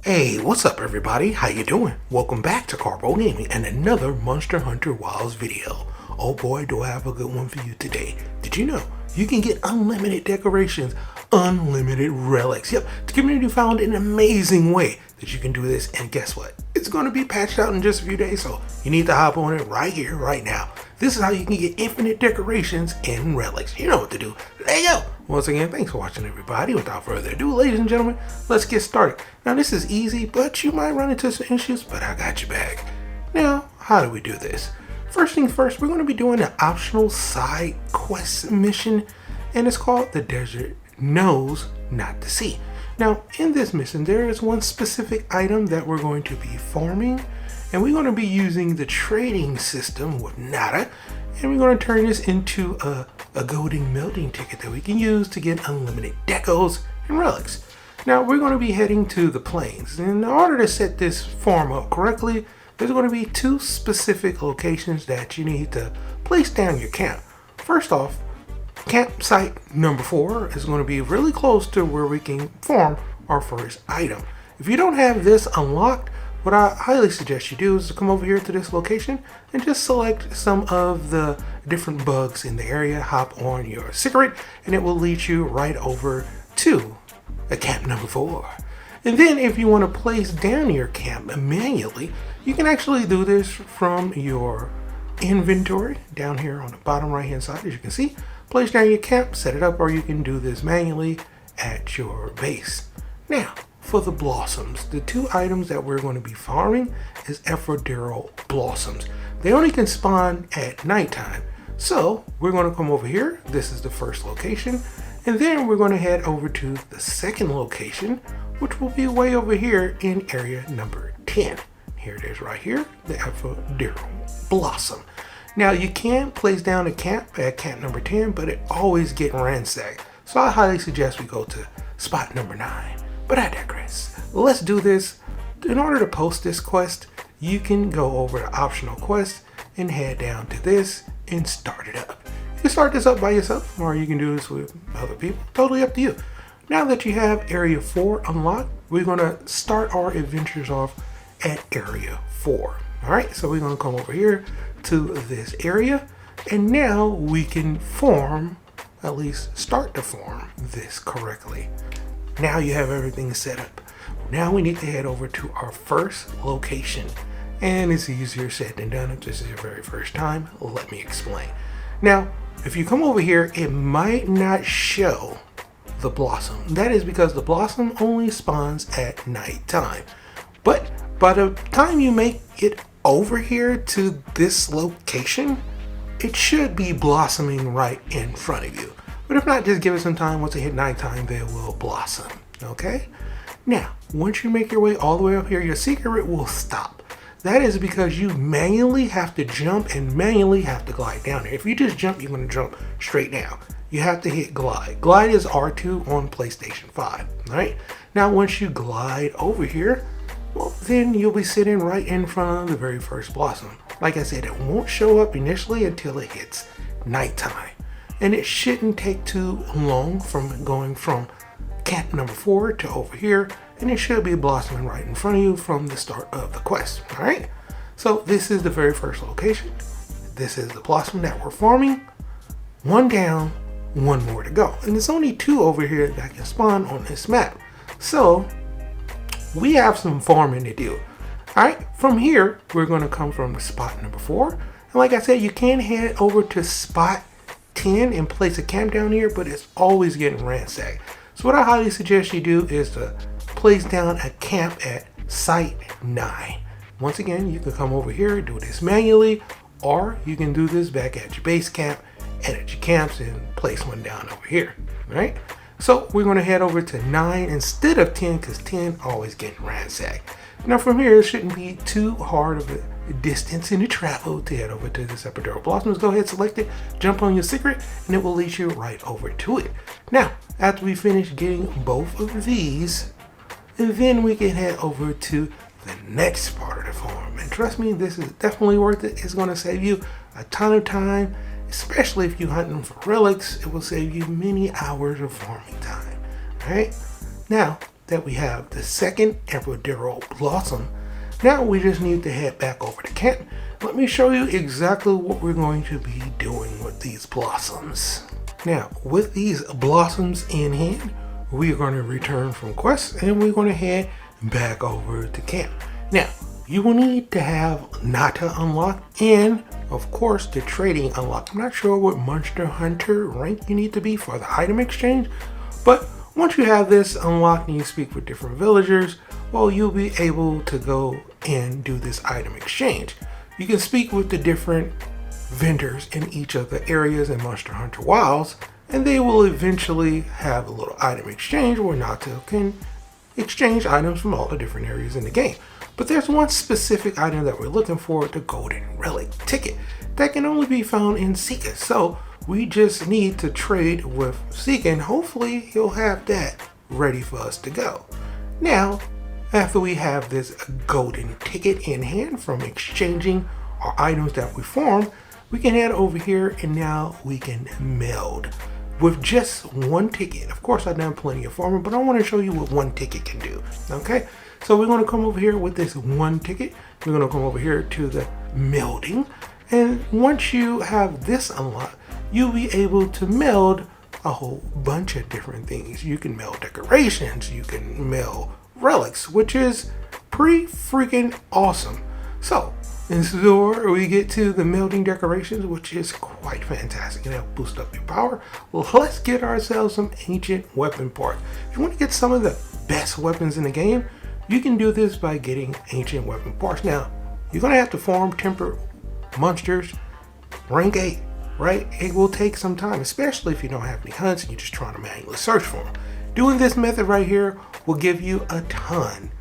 Hey, what's up everybody? How you doing? Welcome back to Karpo Gaming and another Monster Hunter Wilds video. Oh boy, do I have a good one for you today. Did you know you can get unlimited decorations, unlimited relics? Yep, the community found an amazing way that you can do this, and guess what? It's going to be patched out in just a few days, so you need to hop on it right here, right now. This is how you can get infinite decorations and relics. You know what to do. There you go. Once again, thanks for watching everybody. Without further ado, ladies and gentlemen, let's get started. Now this is easy, but you might run into some issues, but I got your back. Now, how do we do this? First things first, we're going to be doing an optional side quest mission, and it's called The Desert Knows Not the Sea. Now, in this mission, there is one specific item that we're going to be farming, and we're going to be using the trading system with Nada, and we're going to turn this into a golden melding ticket that we can use to get unlimited decos and relics. Now, we're going to be heading to the plains, and in order to set this farm up correctly, there's going to be two specific locations that you need to place down your camp. First off, campsite number 4 is going to be really close to where we can farm our first item. If you don't have this unlocked, what I highly suggest you do is to come over here to this location and just select some of the different bugs in the area, hop on your cigarette, and it will lead you right over to a camp number 4. And then if you want to place down your camp manually, you can actually do this from your inventory down here on the bottom right hand side. As you can see, place down your camp, set it up, or you can do this manually at your base. Now, for the blossoms, the two items that we're going to be farming is Ephrodero blossoms. They only can spawn at nighttime. So we're going to come over here. This is the first location. And then we're going to head over to the second location, which will be way over here in area number 10. Here it is right here, the Ephrodero blossom. Now you can place down a camp at camp number 10, but it always gets ransacked. So I highly suggest we go to spot number 9. But I digress. Let's do this. In order to post this quest, you can go over to optional quest and head down to this and start it up. You can start this up by yourself, or you can do this with other people. Totally up to you. Now that you have area 4 unlocked, we're going to start our adventures off at area 4. Alright, so we're going to come over here to this area, and now we can form, at least start to form this correctly. Now you have everything set up. Now we need to head over to our first location. And it's easier said than done if this is your very first time. Let me explain. Now, if you come over here, it might not show the blossom. That is because the blossom only spawns at nighttime. But by the time you make it over here to this location, it should be blossoming right in front of you. But if not, just give it some time. Once it hit nighttime, they will blossom. Okay? Now, once you make your way all the way up here, your secret will stop. That is because you manually have to jump and manually have to glide down there. If you just jump, you're going to jump straight down. You have to hit glide. Glide is R2 on PlayStation 5. Alright? Now, once you glide over here, well, then you'll be sitting right in front of the very first blossom. Like I said, it won't show up initially until it hits nighttime. And it shouldn't take too long from going from camp number 4 to over here, and it should be blossoming right in front of you from the start of the quest. Alright, so this is the very first location. This is the blossom that we're farming. One down, one more to go. And there's only 2 over here that can spawn on this map. So we have some farming to do. Alright, from here, we're going to come from the spot number 4. And like I said, you can head over to spot 10 and place a camp down here, but it's always getting ransacked. So what I highly suggest you do is to place down a camp at site 9. Once again, you can come over here, do this manually, or you can do this back at your base camp, edit your camps, and place one down over here. Right? So we're going to head over to 9 instead of 10, because 10 always getting ransacked. Now from here, it shouldn't be too hard of a distance in the travel to head over to this Ephrodero blossoms. Go ahead, select it, jump on your secret, and it will lead you right over to it. Now, after we finish getting both of these, and then we can head over to the next part of the farm. And trust me, this is definitely worth it. It's going to save you a ton of time, especially if you're hunting for relics. It will save you many hours of farming time. All right. Now, that we have the second Epidermal Blossom, now we just need to head back over to Cant. Let me show you exactly what we're going to be doing with these blossoms. Now, with these blossoms in hand, we are going to return from quest and we're going to head back over to Cant. Now, you will need to have Nata unlocked and, of course, the trading unlocked. I'm not sure what Monster Hunter rank you need to be for the item exchange, but once you have this unlocked and you speak with different villagers, well, you'll be able to go and do this item exchange. You can speak with the different vendors in each of the areas in Monster Hunter Wilds, and they will eventually have a little item exchange where Nata can exchange items from all the different areas in the game. But there's one specific item that we're looking for, the Golden Relic ticket, that can only be found in Sika. So we just need to trade with Sika and hopefully he'll have that ready for us to go. Now, after we have this golden ticket in hand from exchanging our items that we formed, we can head over here and now we can meld with just one ticket. Of course, I've done plenty of farming, but I want to show you what one ticket can do. Okay, so we're going to come over here with this one ticket. We're going to come over here to the melding, and once you have this unlocked, you'll be able to meld a whole bunch of different things. You can meld decorations, you can meld relics, which is pretty freaking awesome. So in store, we get to the melding decorations, which is quite fantastic. It'll boost up your power. Well, let's get ourselves some ancient weapon parts. If you want to get some of the best weapons in the game, you can do this by getting ancient weapon parts. Now, you're going to have to farm tempered monsters rank 8, right? It will take some time, especially if you don't have any hunts and you're just trying to manually search for them. Doing this method right here will give you a ton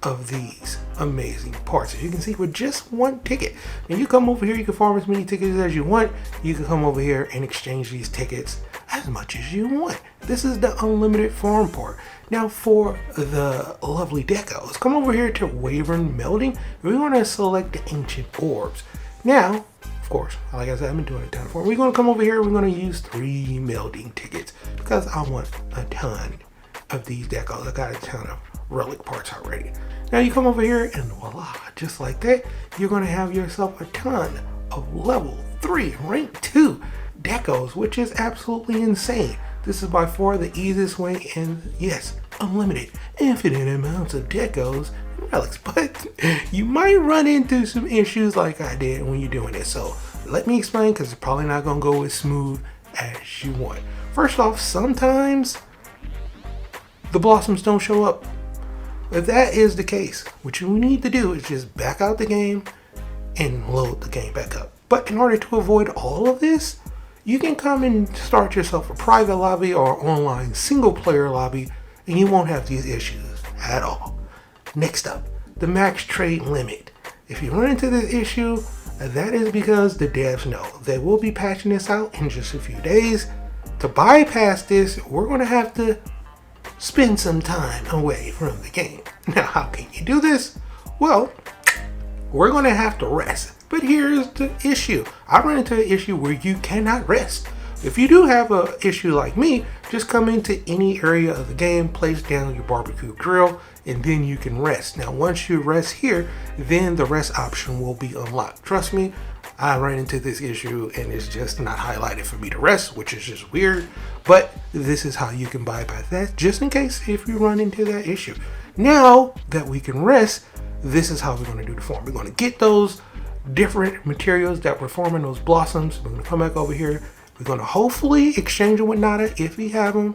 of these amazing parts. As you can see, with just one ticket, and you come over here, you can farm as many tickets as you want. You can come over here and exchange these tickets as much as you want. This is the unlimited farm part. Now for the lovely decos, come over here to Wavering Melding. We're going to select the ancient orbs. Now, of course, like I said, I've been doing a ton of farm. We're going to come over here, we're going to use 3 melding tickets because I want a ton of these decals. I got a ton of relic parts already. Now you come over here and voila, just like that, you're going to have yourself a ton of level 3 rank 2 decos, which is absolutely insane. This is by far the easiest way, and yes, unlimited, infinite amounts of decos and relics, but you might run into some issues like I did when you're doing this. So let me explain, because it's probably not going to go as smooth as you want. First off, sometimes the blossoms don't show up. If that is the case, what you need to do is just back out the game and load the game back up. But in order to avoid all of this, you can come and start yourself a private lobby or online single player lobby, and you won't have these issues at all. Next up, the max trade limit. If you run into this issue, that is because the devs know they will be patching this out in just a few days. To bypass this, we're going to have to spend some time away from the game. Now, how can you do this? Well, we're going to have to rest. But here's the issue. I run into an issue where you cannot rest. If you do have an issue like me, just come into any area of the game, place down your barbecue grill, and then you can rest. Now, once you rest here, then the rest option will be unlocked. Trust me, I ran into this issue and it's just not highlighted for me to rest, which is just weird. But this is how you can bypass that, just in case if you run into that issue. Now that we can rest, this is how we're going to do the farm. We're going to get those different materials that we're forming, those blossoms. We're going to come back over here. We're going to hopefully exchange them with Nata if we have them,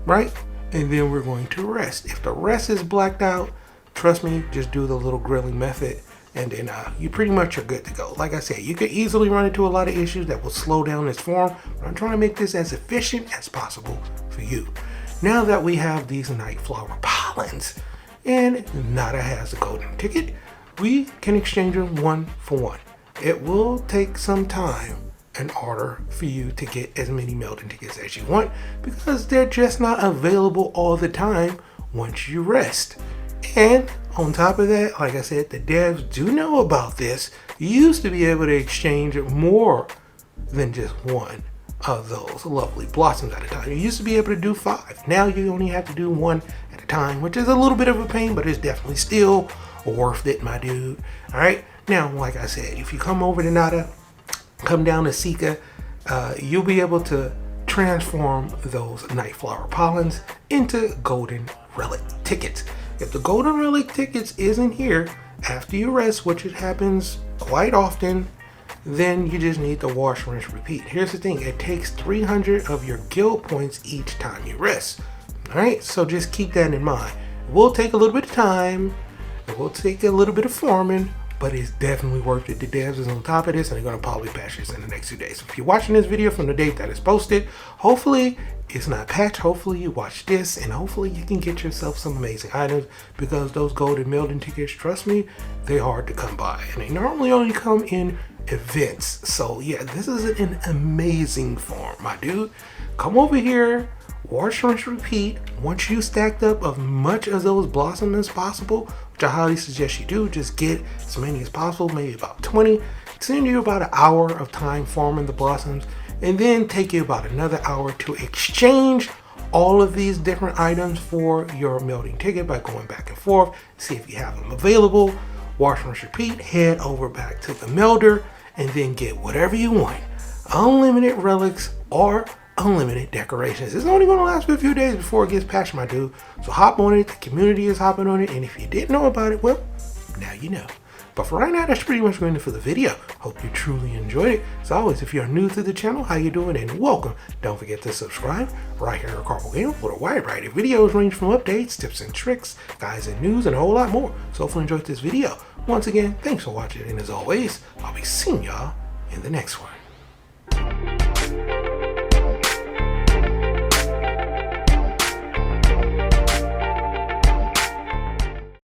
right? And then we're going to rest. If the rest is blacked out, trust me, just do the little grilling method, and then you pretty much are good to go. Like I said, you could easily run into a lot of issues that will slow down this farm, but I'm trying to make this as efficient as possible for you. Now that we have these night flower pollens and Nata has a golden ticket, we can exchange them 1 for 1. It will take some time in order for you to get as many melding tickets as you want, because they're just not available all the time once you rest. And on top of that, like I said, the devs do know about this. You used to be able to exchange more than just 1 of those lovely blossoms at a time. You used to be able to do 5. Now you only have to do 1 at a time, which is a little bit of a pain, but it's definitely still worth it, my dude. All right. Now, like I said, if you come over to Nada, come down to Sika, you'll be able to transform those Nightflower pollens into golden relic tickets. If the golden relic tickets isn't here after you rest, which it happens quite often, then you just need to wash, rinse, repeat. Here's the thing, it takes 300 of your guild points each time you rest. All right, so just keep that in mind. It will take a little bit of time, it will take a little bit of farming, but it's definitely worth it. The devs is on top of this and they're gonna probably patch this in the next 2 days. So if you're watching this video from the date that it's posted, hopefully it's not patched. Hopefully you watch this and hopefully you can get yourself some amazing items, because those golden melding tickets, trust me, they're hard to come by. And they normally only come in events. So yeah, this is an amazing farm, my dude. Come over here, wash, rinse, repeat. Once you stacked up as much of those blossoms as possible, which I highly suggest you do, just get as many as possible, maybe about 20. It's going to you about an hour of time farming the blossoms, and then take you about another hour to exchange all of these different items for your melding ticket by going back and forth, see if you have them available, wash, rinse, repeat, head over back to the melder, and then get whatever you want. Unlimited relics or unlimited decorations. It's only going to last for a few days before it gets patched, my dude. So hop on it. The community is hopping on it. And if you didn't know about it, well, now you know. But for right now, that's pretty much going to for the video. Hope you truly enjoyed it. As always, if you're new to the channel, how you doing and welcome. Don't forget to subscribe right here at Karpo Gaming for a wide variety of videos range from updates, tips and tricks, guides and news, and a whole lot more. So hopefully you enjoyed this video. Once again, thanks for watching. And as always, I'll be seeing y'all in the next one.